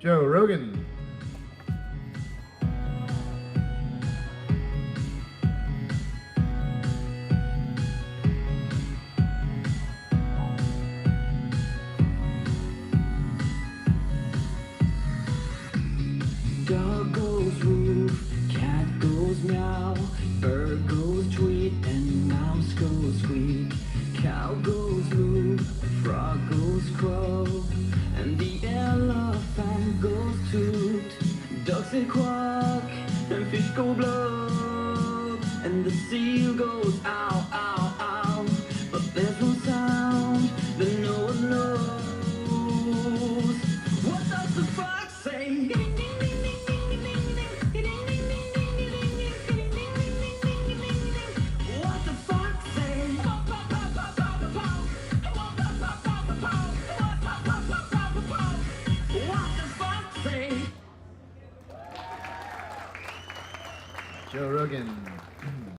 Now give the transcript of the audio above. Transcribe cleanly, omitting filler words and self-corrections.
Joe Rogan. Dog goes woof, cat goes meow, bird goes tweet, and mouse goes squeak. Cow goes moo, frog goes croak, and the elephant goes toot. Ducks say quack, and fish go blub, and the seal goes ow, ow, ow. But there's one sound that no one knows. What does the fox say? What the fox say? What the fox say? Joe Rogan.